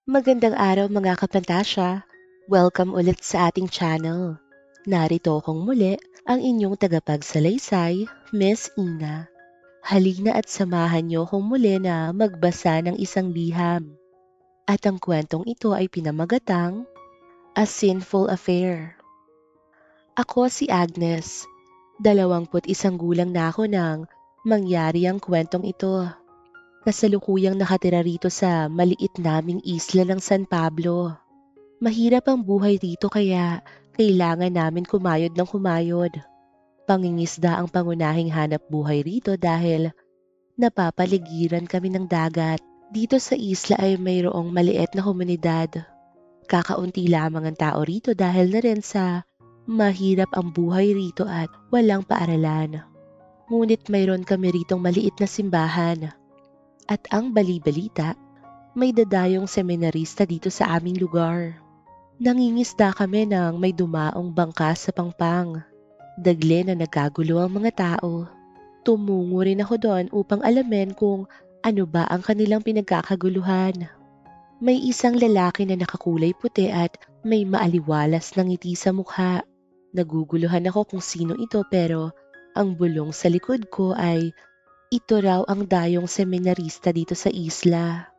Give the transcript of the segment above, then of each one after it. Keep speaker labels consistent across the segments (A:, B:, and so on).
A: Magandang araw mga kapantasya. Welcome ulit sa ating channel. Narito akong muli ang inyong tagapagsalaysay, Miss Ina. Halina at samahan niyo akong muli na magbasa ng isang liham. At ang kwentong ito ay pinamagatang A Sinful Affair. Ako si Agnes. 21 gulang na ako nang mangyari ang kwentong ito. Kasalukuyang nakatira rito sa maliit naming isla ng San Pablo. Mahirap ang buhay dito kaya kailangan namin kumayod ng kumayod. Pangingisda ang pangunahing hanap buhay rito dahil napapaligiran kami ng dagat. Dito sa isla ay mayroong maliit na komunidad. Kakaunti lamang ang tao rito dahil na rin sa mahirap ang buhay rito at walang paaralan. Ngunit mayroon kami ritong maliit na simbahan. At ang bali-balita, may dadayong seminarista dito sa aming lugar. Nangingisda kami ng may dumaong bangka sa pangpang. Dagle na nagkagulo ang mga tao. Tumungo rin ako doon upang alamin kung ano ba ang kanilang pinagkakaguluhan. May isang lalaki na nakakulay puti at may maaliwalas na ngiti sa mukha. Naguguluhan ako kung sino ito pero ang bulong sa likod ko ay ito raw ang dayong seminarista dito sa isla.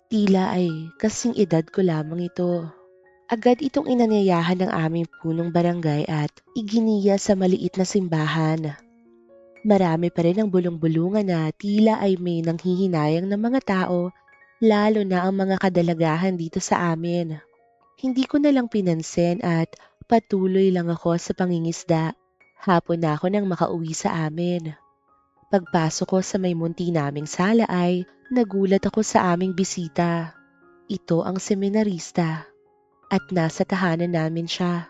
A: Tila ay kasing edad ko lamang ito. Agad itong inanyayahan ng aming punong barangay at iginiya sa maliit na simbahan. Marami pa rin ang bulong-bulungan na tila ay may nanghihinayang ng mga tao, lalo na ang mga kadalagahan dito sa amin. Hindi ko na lang pinansin at patuloy lang ako sa pangingisda. Hapon na ako nang makauwi sa amin. Pagpasok ko sa may munti naming sala ay nagulat ako sa aming bisita. Ito ang seminarista. At nasa tahanan namin siya.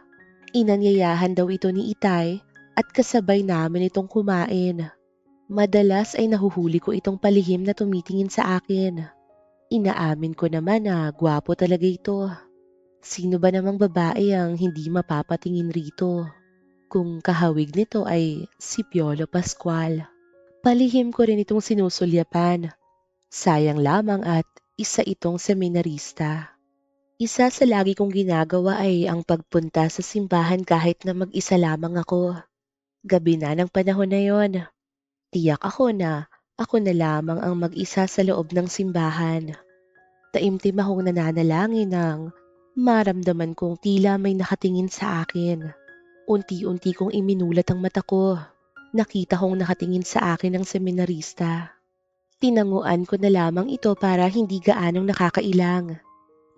A: Inanyayahan daw ito ni Itay at kasabay namin itong kumain. Madalas ay nahuhuli ko itong palihim na tumitingin sa akin. Inaamin ko naman na gwapo talaga ito. Sino ba namang babae ang hindi mapapatingin rito? Kung kahawig nito ay si Piolo Pascual. Palihim ko rin itong sinusulyapan. Sayang lamang at isa itong seminarista. Isa sa lagi kong ginagawa ay ang pagpunta sa simbahan kahit na mag-isa lamang ako. Gabi na ng panahon na yon. Tiyak ako na ako na lamang ang mag-isa sa loob ng simbahan. Taimtim akong nananalangin nang maramdaman kong tila may nakatingin sa akin. Unti-unti kong iminulat ang mata ko. Nakita kong nakatingin sa akin ang seminarista. Tinanguan ko na lamang ito para hindi gaanong nakakailang.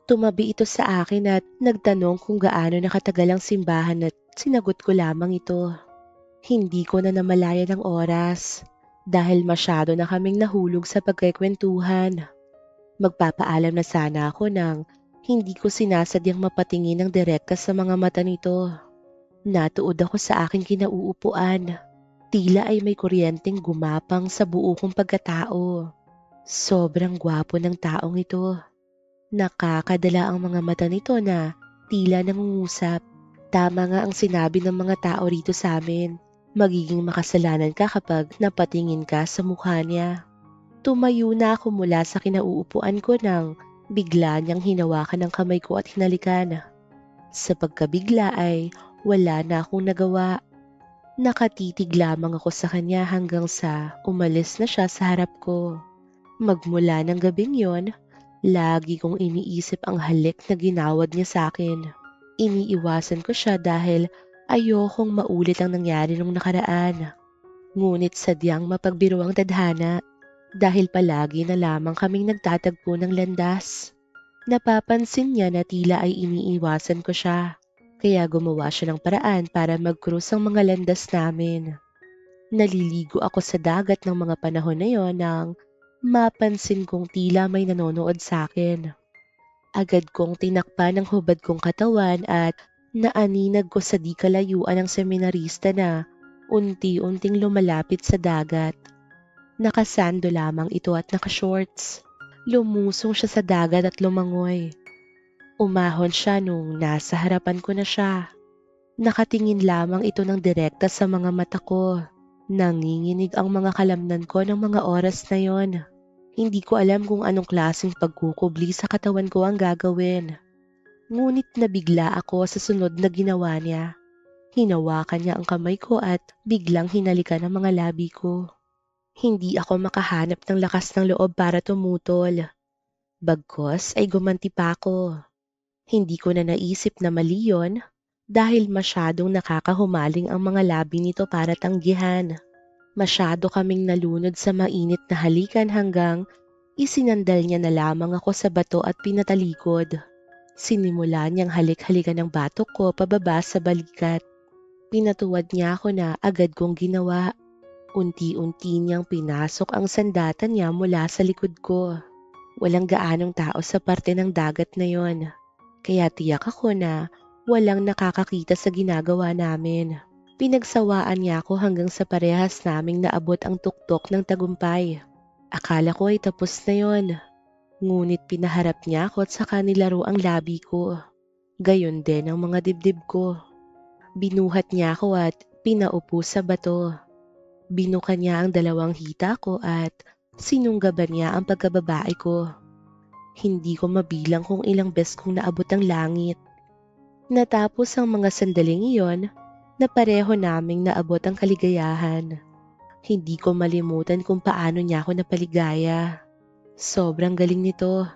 A: Tumabi ito sa akin at nagtanong kung gaano nakatagal ang simbahan at sinagot ko lamang ito. Hindi ko na namalayan ang oras dahil masyado na kaming nahulog sa pagkikwentuhan. Magpapaalam na sana ako nang hindi ko sinasadyang mapatingin ng direkta sa mga mata nito. Natuod ako sa aking kinauupuan. Tila ay may kuryenteng gumapang sa buo kong pagkatao. Sobrang gwapo ng taong ito. Nakakadala ang mga mata nito na tila nangungusap. Tama nga ang sinabi ng mga tao rito sa amin. Magiging makasalanan ka kapag napatingin ka sa mukha niya. Tumayo na ako mula sa kinauupuan ko nang bigla niyang hinawakan ang kamay ko at hinalikan. Sa pagkabigla ay wala na akong nagawa. Nakatitig lamang ako sa kanya hanggang sa umalis na siya sa harap ko. Magmula ng gabing yon, lagi kong iniisip ang halik na ginawad niya sa akin. Iniiwasan ko siya dahil ayokong maulit ang nangyari nung nakaraan. Ngunit sadyang mapagbiro ang tadhana dahil palagi na lamang kaming nagtatagpo ng landas. Napapansin niya na tila ay iniiwasan ko siya. Kaya gumawa siya ng paraan para mag-cross ang mga landas namin. Naliligo ako sa dagat ng mga panahon na yon nang mapansin kong tila may nanonood sa akin. Agad kong tinakpan ang hubad kong katawan at naaninag ko sa di kalayuan ng seminarista na unti-unting lumalapit sa dagat. Nakasando lamang ito at nakashorts. Lumusong siya sa dagat at lumangoy. Umahon siya nung nasa harapan ko na siya. Nakatingin lamang ito ng direkta sa mga mata ko. Nanginginig ang mga kalamnan ko ng mga oras na yon. Hindi ko alam kung anong klaseng pagkukubli sa katawan ko ang gagawin. Ngunit nabigla ako sa sunod na ginawa niya. Hinawakan niya ang kamay ko at biglang hinalikan ang mga labi ko. Hindi ako makahanap ng lakas ng loob para tumutol. Bagkus ay gumanti pa ako. Hindi ko na naisip na mali yun dahil masyadong nakakahumaling ang mga labi nito para tanggihan. Masyado kaming nalunod sa mainit na halikan hanggang isinandal niya na lamang ako sa bato at pinatalikod. Sinimula niyang halik-halikan ng batok ko pababa sa balikat. Pinatuwad niya ako na agad kong ginawa. Unti-unti niyang pinasok ang sandata niya mula sa likod ko. Walang gaanong tao sa parte ng dagat na yon. Kaya tiyak ako na walang nakakakita sa ginagawa namin. Pinagsawaan niya ako hanggang sa parehas naming naabot ang tuktok ng tagumpay. Akala ko ay tapos na yon. Ngunit pinaharap niya ako at saka nilaro ang labi ko. Gayon din ang mga dibdib ko. Binuhat niya ako at pinaupo sa bato. Binuka niya ang dalawang hita ko at sinunggaban niya ang pagkababae ko. Hindi ko mabilang kung ilang beses kong naabot ang langit. Natapos ang mga sandaling iyon na pareho naming naabot ang kaligayahan. Hindi ko malimutan kung paano niya ako napaligaya. Sobrang galing nito.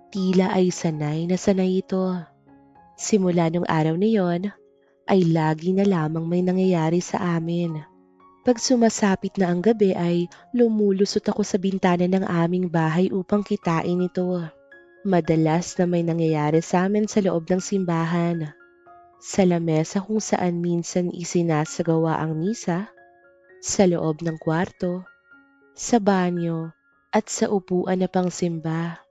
A: Tila ay sanay na sanay ito. Simula nung araw na yon, ay lagi na lamang may nangyayari sa amin. Pag sumasapit na ang gabi ay lumulusot ako sa bintana ng aming bahay upang kitain ito. Madalas na may nangyayari sa amin sa loob ng simbahan. Sa lamesa kung saan minsan isinasagawa ang misa, sa loob ng kwarto, sa banyo, at sa upuan na pangsimba.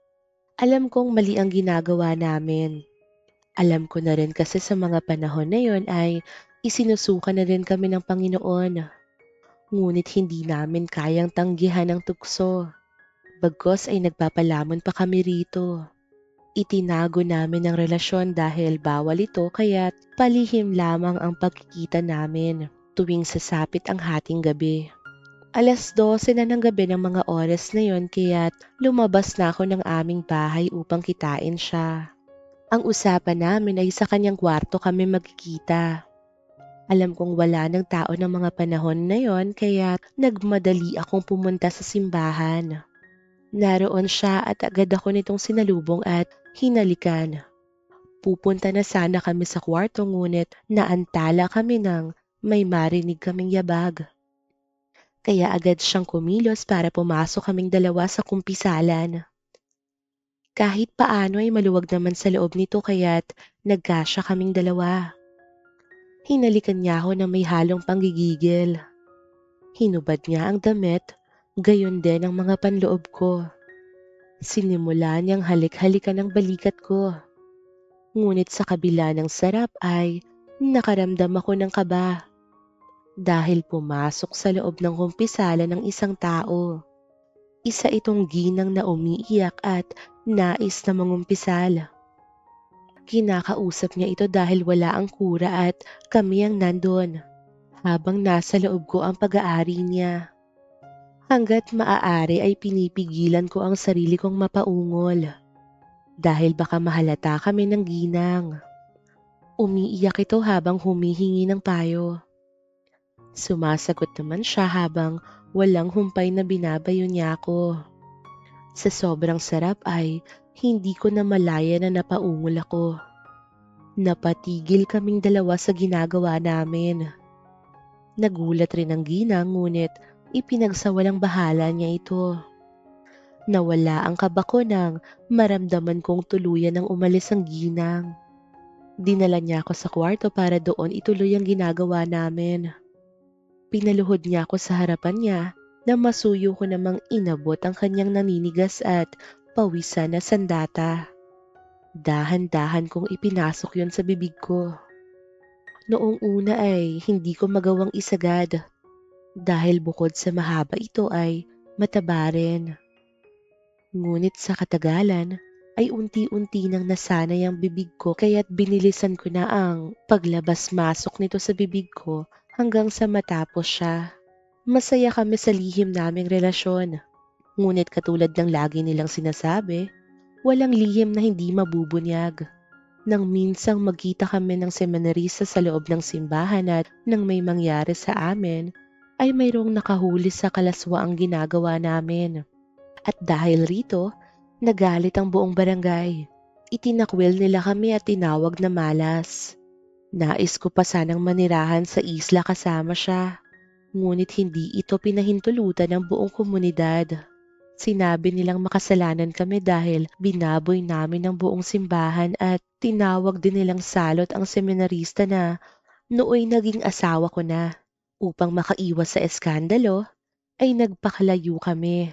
A: Alam kong mali ang ginagawa namin. Alam ko na rin kasi sa mga panahon na yon ay isinusuka na rin kami ng Panginoon. Ngunit hindi namin kayang tanggihan ang tukso. Bagkus ay nagpapalamon pa kami rito. Itinago namin ang relasyon dahil bawal ito kaya't palihim lamang ang pagkikita namin tuwing sasapit ang hating gabi. 12:00 na ng gabi ng mga oras na yon kaya't lumabas na ako ng aming bahay upang kitain siya. Ang usapan namin ay sa kanyang kwarto kami magkikita. Alam kong wala ng tao ng mga panahon na yon kaya nagmadali akong pumunta sa simbahan. Naroon siya at agad ako nitong sinalubong at hinalikan. Pupunta na sana kami sa kwarto ngunit naantala kami ng may marinig kaming yabag. Kaya agad siyang kumilos para pumasok kaming dalawa sa kumpisalan. Kahit paano ay maluwag naman sa loob nito kaya't nagkasya kaming dalawa. Hinalikan niya ako na may halong panggigigil. Hinubad niya ang damit, gayon din ang mga panloob ko. Sinimula niyang halik-halikan ang balikat ko. Ngunit sa kabila ng sarap ay nakaramdam ako ng kaba. Dahil pumasok sa loob ng kumpisala ng isang tao. Isa itong ginang na umiiyak at nais na mangumpisal. Kinakausap niya ito dahil wala ang kura at kami ang nandun. Habang nasa loob ko ang pag-aari niya. Hanggat maaari ay pinipigilan ko ang sarili kong mapaungol. Dahil baka mahalata kami ng ginang. Umiiyak ito habang humihingi ng payo. Sumasagot naman siya habang walang humpay na binabayo niya ako. Sa sobrang sarap ay hindi ko na malaya na napaungol ako. Napatigil kaming dalawa sa ginagawa namin. Nagulat rin ang ginang ngunit ipinagsawalang bahala niya ito. Nawala ang kaba ko nang maramdaman kong tuluyan ng umalis ang ginang. Dinala niya ako sa kwarto para doon ituloy ang ginagawa namin. Pinaluhod niya ako sa harapan niya na masuyo ko namang inabot ang kanyang naninigas at pawisan na sandata. Dahan-dahan kong ipinasok yon sa bibig ko. Noong una ay hindi ko magawang isagad dahil bukod sa mahaba ito ay mataba rin. Ngunit sa katagalan ay unti-unti nang nasanay ang bibig ko kaya't binilisan ko na ang paglabas-masok nito sa bibig ko hanggang sa matapos siya. Masaya kami sa lihim naming relasyon. Ngunit katulad ng lagi nilang sinasabi, walang lihim na hindi mabubunyag. Nang minsang magkita kami ng seminarista sa loob ng simbahan at nang may mangyari sa amin, ay mayroong nakahuli sa kalaswaang ginagawa namin. At dahil rito, nagalit ang buong barangay. Itinakwil nila kami at tinawag na malas. Nais ko pa sanang manirahan sa isla kasama siya, ngunit hindi ito pinahintulutan ng buong komunidad. Sinabi nilang makasalanan kami dahil binaboy namin ang buong simbahan at tinawag din nilang salot ang seminarista na nooy naging asawa ko na. Upang makaiwas sa eskandalo, ay nagpakalayo kami.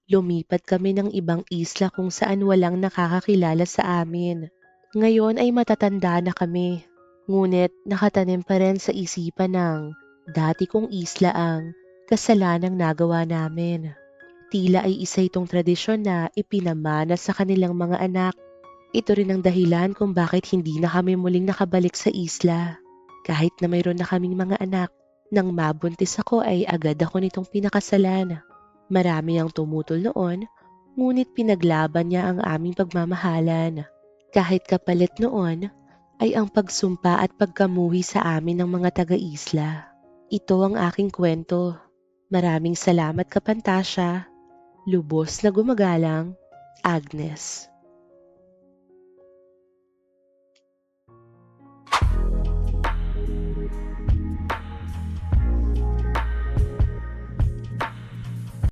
A: Lumipat kami ng ibang isla kung saan walang nakakakilala sa amin. Ngayon ay matatanda na kami. Ngunit nakatanim pa rin sa isipan ng dati kong isla ang kasalanang nagawa namin. Tila ay isa itong tradisyon na ipinamana sa kanilang mga anak. Ito rin ang dahilan kung bakit hindi na kami muling nakabalik sa isla. Kahit na mayroon na kaming mga anak, nang mabuntis ako ay agad ako nitong pinakasalan. Marami ang tumutol noon, ngunit pinaglaban niya ang aming pagmamahalan. Kahit kapalit noon, ay ang pagsumpa at pagkamuhi sa amin ng mga taga-isla. Ito ang aking kwento. Maraming salamat, Kapantasya. Lubos na gumagalang, Agnes.